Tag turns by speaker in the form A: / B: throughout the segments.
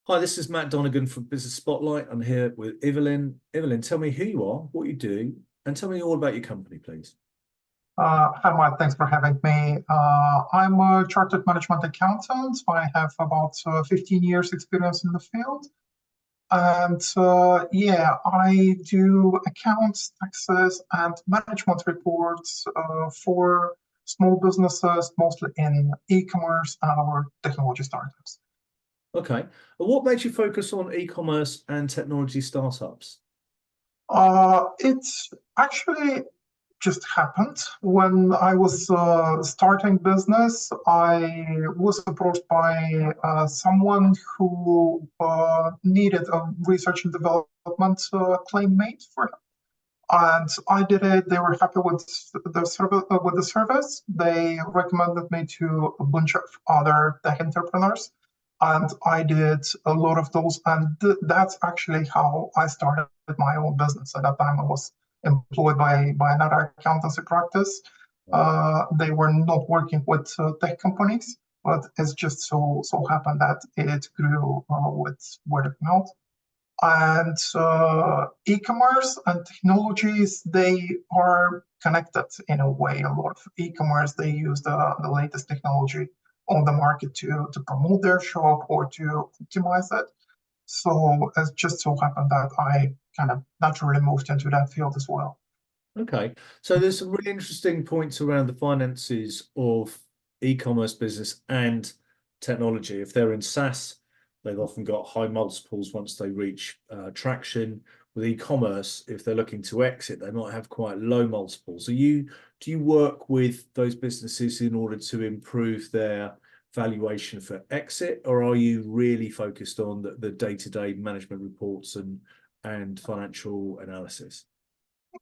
A: Hi, this is Matt Donegan from Business Spotlight. I'm here with Ivelin. Ivelin, tell me who you are, what you do, and tell me all about your company, please.
B: Hi, Matt. Thanks for having me. I'm a chartered management accountant. I have about 15 years experience in the field. And yeah, I do accounts, taxes, and management reports for small businesses, mostly in e-commerce and our technology startups.
A: Okay. And what made you focus on e-commerce and technology startups?
B: It's actually just happened when I was starting business. I was approached by someone who needed a research and development claim made for him, and I did it. They were happy with the service. They recommended me to a bunch of other tech entrepreneurs, and I did a lot of those. And that's actually how I started my own business. At that time, I was employed by another accountancy practice. They were not working with tech companies, but it's just so happened that it grew with word of mouth. And e-commerce and technologies, they are connected in a way. A lot of e-commerce, they use the latest technology on the market to promote their shop or to optimize it. So it just so happened that I kind of naturally moved into that field as well.
A: Okay. So there's some really interesting points around the finances of e-commerce business and technology. If they're in SaaS, they've often got high multiples once they reach traction. With e-commerce, if they're looking to exit, they might have quite low multiples. Do you work with those businesses in order to improve their valuation for exit, or are you really focused on the day-to-day management reports and financial analysis?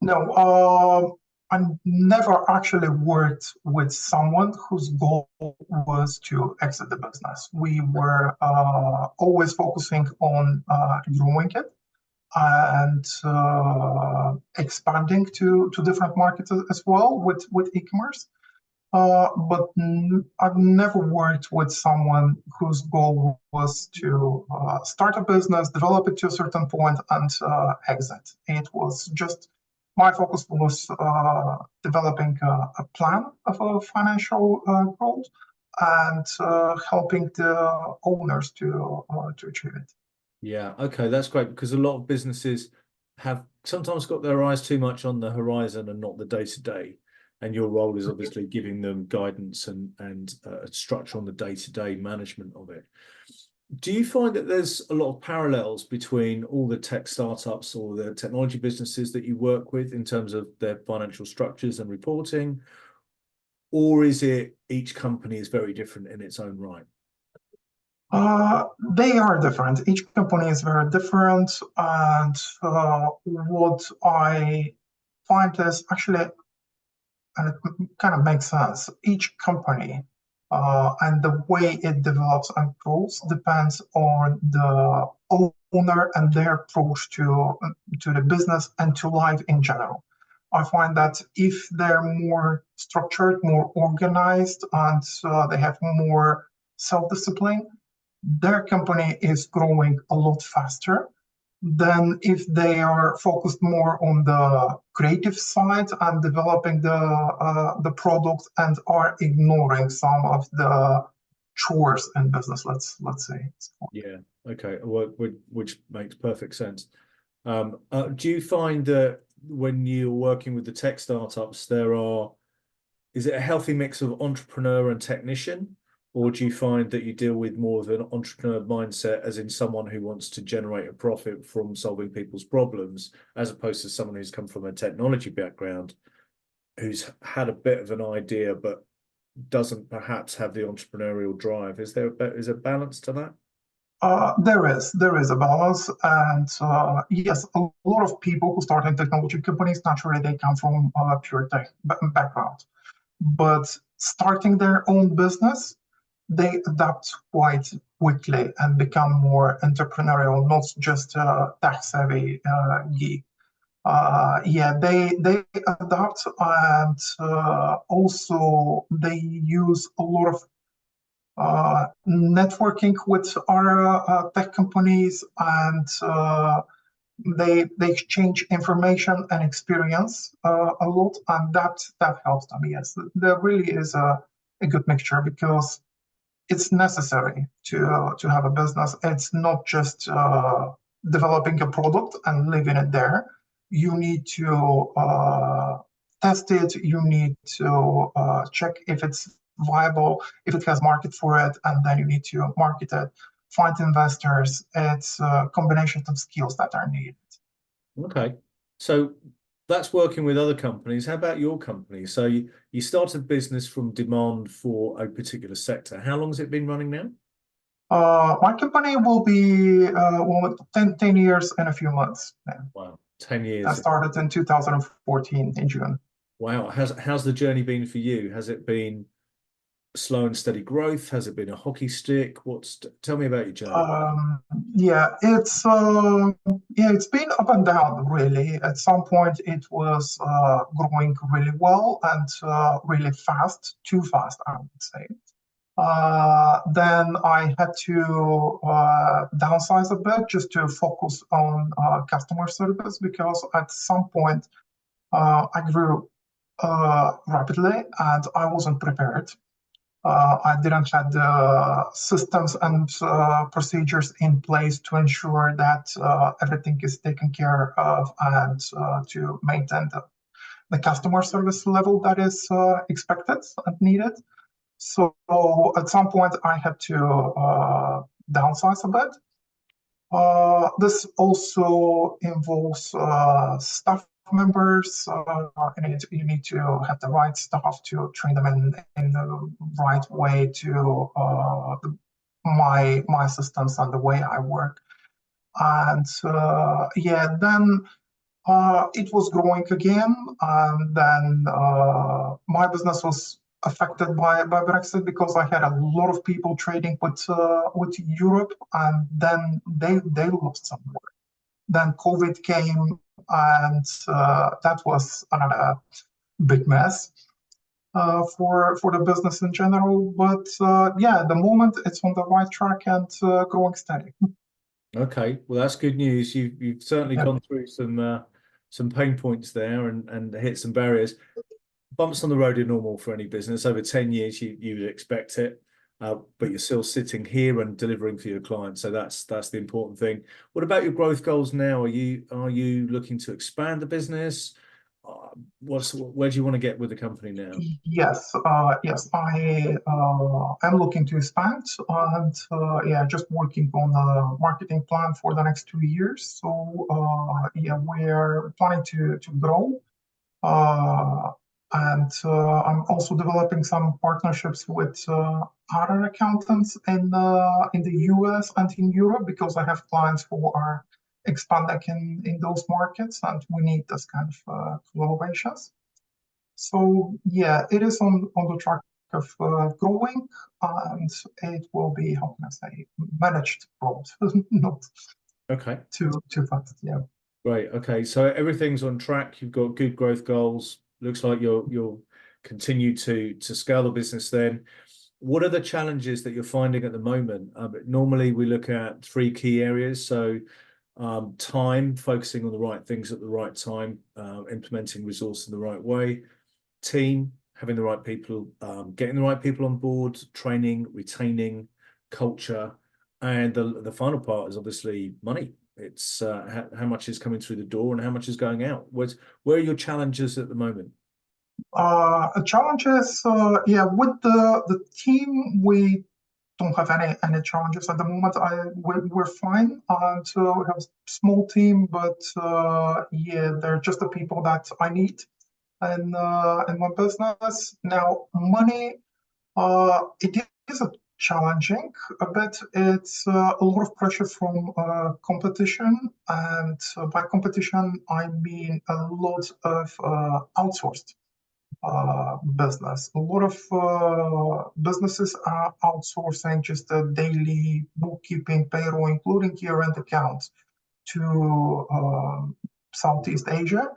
B: No, I never actually worked with someone whose goal was to exit the business. We were always focusing on growing it and expanding to different markets as well with e-commerce. But I've never worked with someone whose goal was to start a business, develop it to a certain point, and exit. It was just my focus was developing a plan of a financial growth and helping the owners to achieve it.
A: Yeah, okay, that's great because a lot of businesses have sometimes got their eyes too much on the horizon and not the day to day. And your role is obviously giving them guidance and structure on the day to day management of it. Do you find that there's a lot of parallels between all the tech startups or the technology businesses that you work with in terms of their financial structures and reporting? Or is it each company is very different in its own right?
B: They are different. Each company is very different, and what I find is actually, and it kind of makes sense. Each company and the way it develops and grows depends on the owner and their approach to the business and to life in general. I find that if they're more structured, more organized, and they have more self-discipline, their company is growing a lot faster than if they are focused more on the creative side and developing the product and are ignoring some of the chores in business. Let's say.
A: Yeah, okay, well, which makes perfect sense. Do you find that when you're working with the tech startups, is it a healthy mix of entrepreneur and technician? Or do you find that you deal with more of an entrepreneur mindset, as in someone who wants to generate a profit from solving people's problems, as opposed to someone who's come from a technology background, who's had a bit of an idea, but doesn't perhaps have the entrepreneurial drive? Is there balance to that?
B: There is a balance, and yes, a lot of people who start in technology companies naturally they come from pure tech background, but starting their own business, they adapt quite quickly and become more entrepreneurial, not just tech savvy geek. Yeah, they adapt and also they use a lot of networking with other tech companies, and they exchange information and experience a lot, and that helps them. Yes, there really is a good mixture, because it's necessary to have a business. It's not just developing a product and leaving it there. You need to test it. You need to check if it's viable, if it has market for it, and then you need to market it, find investors. It's a combination of skills that are needed.
A: Okay. So that's working with other companies. How about your company? So you started business from demand for a particular sector. How long has it been running now?
B: My company will be 10 years in a few months. Yeah.
A: Wow, 10
B: I
A: years.
B: started in 2014 in June.
A: Wow. How's the journey been for you? Has it been slow and steady growth? Has it been a hockey stick? Tell me about your journey.
B: Yeah, it's been up and down really. At some point, it was growing really well and really fast, too fast, I would say. Then I had to downsize a bit just to focus on customer service, because at some point I grew rapidly and I wasn't prepared. I didn't have the systems and procedures in place to ensure that everything is taken care of, and to maintain the customer service level that is expected and needed. So at some point, I had to downsize a bit. This also involves staff members. You need to have the right staff to train them in the right way to my systems and the way I work. And yeah, then it was growing again, and then my business was affected by Brexit, because I had a lot of people trading with Europe, and then they lost some work. Then COVID came, and that was another big mess for the business in general. But yeah, at the moment it's on the right track and growing steady.
A: Okay, well that's good news. You've certainly
B: Yeah.
A: gone through some pain points there and hit some barriers. Bumps on the road are normal for any business. Over 10 years, you would expect it, but you're still sitting here and delivering for your clients. So that's the important thing. What about your growth goals now? Are you looking to expand the business? Where do you want to get with the company now?
B: Yes, yes, I am looking to expand, and yeah, just working on a marketing plan for the next 2 years. So yeah, we're planning to grow. Uh, and I'm also developing some partnerships with other accountants in the US and in Europe, because I have clients who are expanding in those markets, and we need this kind of collaborations. So yeah, it is on the track of growing, and it will be, how can I say, managed growth, not
A: Okay,
B: too fast. Yeah.
A: great. Okay, so everything's on track. You've got good growth goals. Looks like you'll continue to scale the business then. What are the challenges that you're finding at the moment? Normally we look at three key areas. So time, focusing on the right things at the right time, implementing resource in the right way, team, having the right people, getting the right people on board, training, retaining, culture, and the final part is obviously money. It's how much is coming through the door and how much is going out. Where are your challenges at the moment?
B: Challenges, yeah, with the team, we don't have any challenges at the moment. We're fine. So we have a small team, but yeah, they're just the people that I need in my business. Now, money, it is a challenging a bit. It's a lot of pressure from competition, and by competition, I mean a lot of outsourced business. A lot of businesses are outsourcing just the daily bookkeeping, payroll, including year-end accounts, to Southeast Asia,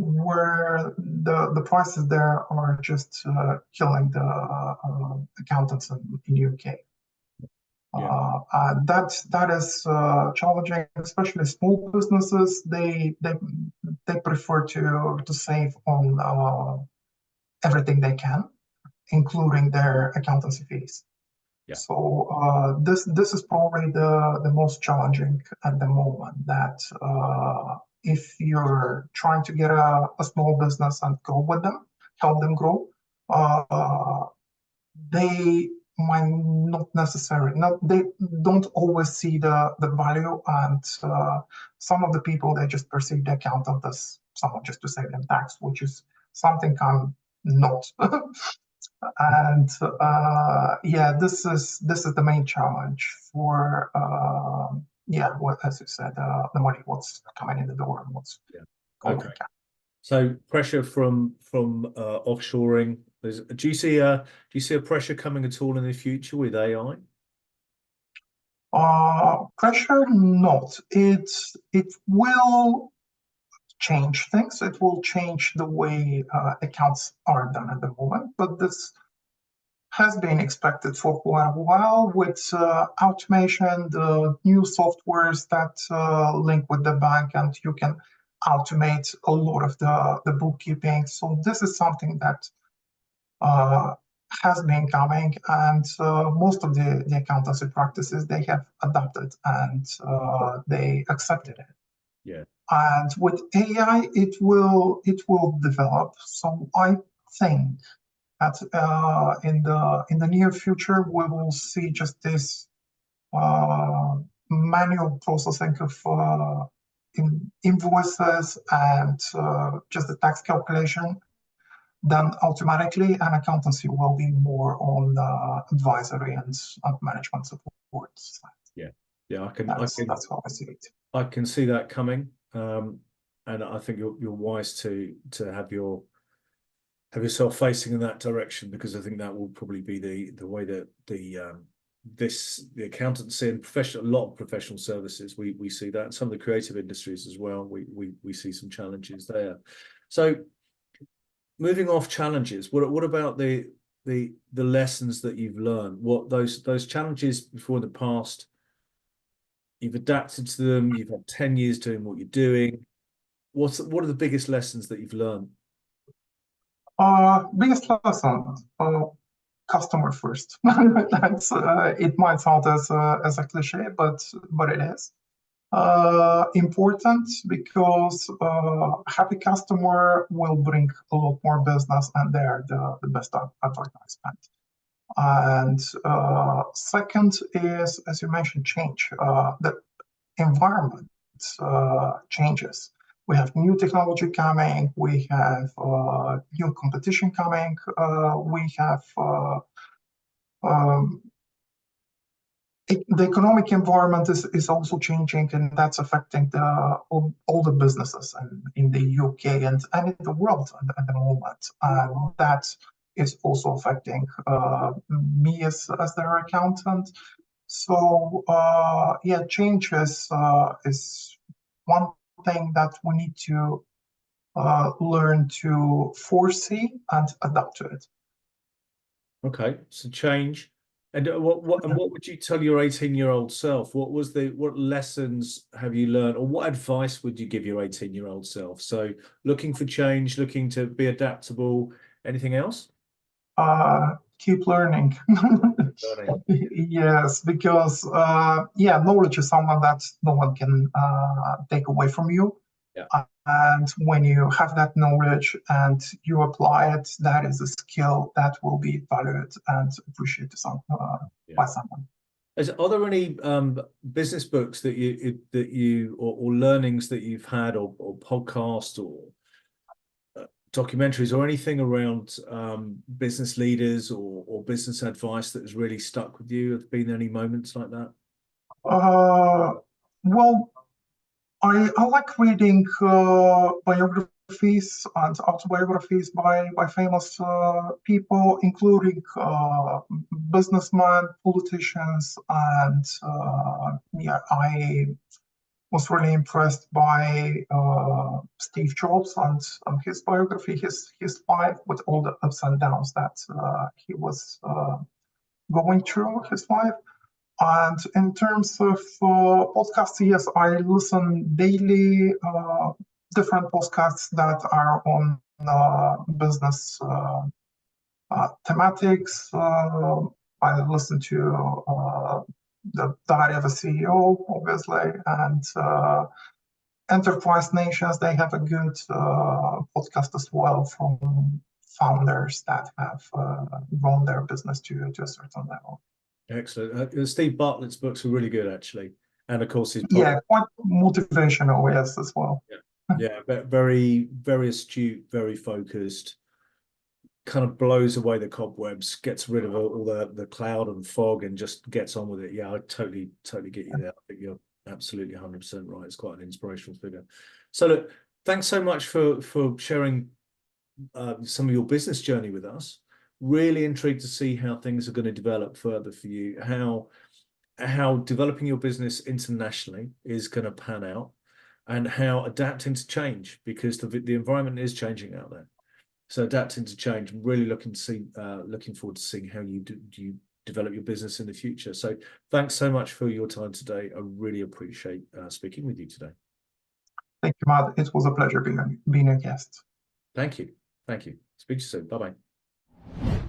B: where the prices there are just killing the accountants in UK.
A: Yeah.
B: That is challenging, especially small businesses. They prefer to save on everything they can, including their accountancy fees.
A: Yeah.
B: So this is probably the most challenging at the moment. That if you're trying to get a small business and go with them, help them grow, they might not necessarily not they don't always see the value, and some of the people, they just perceive the accountant as someone just to save them tax, which is something I'm not. And yeah, this is the main challenge for yeah, what, as you said, the money, what's coming in the door and what's
A: Yeah.
B: going
A: Okay.
B: out.
A: So pressure from offshoring. Do you see a pressure coming at all in the future with AI?
B: Pressure, not. It will change things. It will change the way accounts are done at the moment, but this has been expected for quite a while with automation, the new softwares that link with the bank, and you can automate a lot of the bookkeeping. So this is something that uh, has been coming, and most of the accountancy practices, they have adapted and they accepted it.
A: Yeah.
B: And with AI, it will develop. So I think that in the near future, we will see just this manual processing of invoices and just the tax calculation done automatically, and accountancy will be more on advisory and management support side.
A: Yeah. Yeah.
B: That's how I see it.
A: I can see that coming. And I think you're wise to have yourself facing in that direction, because I think that will probably be the way that the accountancy and a lot of professional services, we see that, and some of the creative industries as well. We see some challenges there. So moving off challenges, what about the lessons that you've learned? What those challenges before in the past, you've adapted to them, you've had 10 years doing what you're doing. What are the biggest lessons that you've learned?
B: Biggest lesson, customer first. That's it might sound as a cliche, but it is important, because happy customer will bring a lot more business, and they're the best advertisement. And second is, as you mentioned, change. The environment changes. We have new technology coming. We have new competition coming. We have um, the economic environment is also changing, and that's affecting all the businesses in the UK and in the world at the moment. And that is also affecting me as their accountant. So yeah, change is one thing that we need to learn to foresee and adapt to it.
A: Okay, so change. And what would you tell your 18-year-old self? What lessons have you learned, or what advice would you give your 18-year-old self? So looking for change, looking to be adaptable. Anything else?
B: Keep learning.
A: Learning.
B: Yes, because yeah, knowledge is someone that no one can take away from you.
A: Yeah.
B: And when you have that knowledge and you apply it, that is a skill that will be valued and appreciated by someone.
A: Are there any business books that you or learnings that you've had, or podcasts or documentaries or anything around business leaders or business advice that has really stuck with you? Have been any moments like that?
B: Well, I like reading biographies and autobiographies by famous people, including businessmen, politicians, and yeah, was really impressed by Steve Jobs and his biography, his life, with all the ups and downs that he was going through his life. And in terms of podcasts, yes, I listen daily, different podcasts that are on business thematics. I listen to the Diary of a CEO, obviously, and Enterprise Nations. They have a good podcast as well from founders that have grown their business to a certain level.
A: Excellent. Steve Bartlett's books are really good, actually, and of course his
B: Yeah, quite motivational, yes, as well.
A: Yeah, very, very astute, very focused. Kind of blows away the cobwebs, gets rid of all the cloud and fog, and just gets on with it. Yeah, I totally get you there. I think you're absolutely 100% right. It's quite an inspirational figure. So look, thanks so much for sharing some of your business journey with us. Really intrigued to see how things are going to develop further for you, how developing your business internationally is going to pan out, and how adapting to change, because the environment is changing out there. So adapting to change, really looking forward to seeing how you develop your business in the future. So thanks so much for your time today. I really appreciate speaking with you today.
B: Thank you, Matt. It was a pleasure being a guest.
A: Thank you. Speak to you soon. Bye-bye.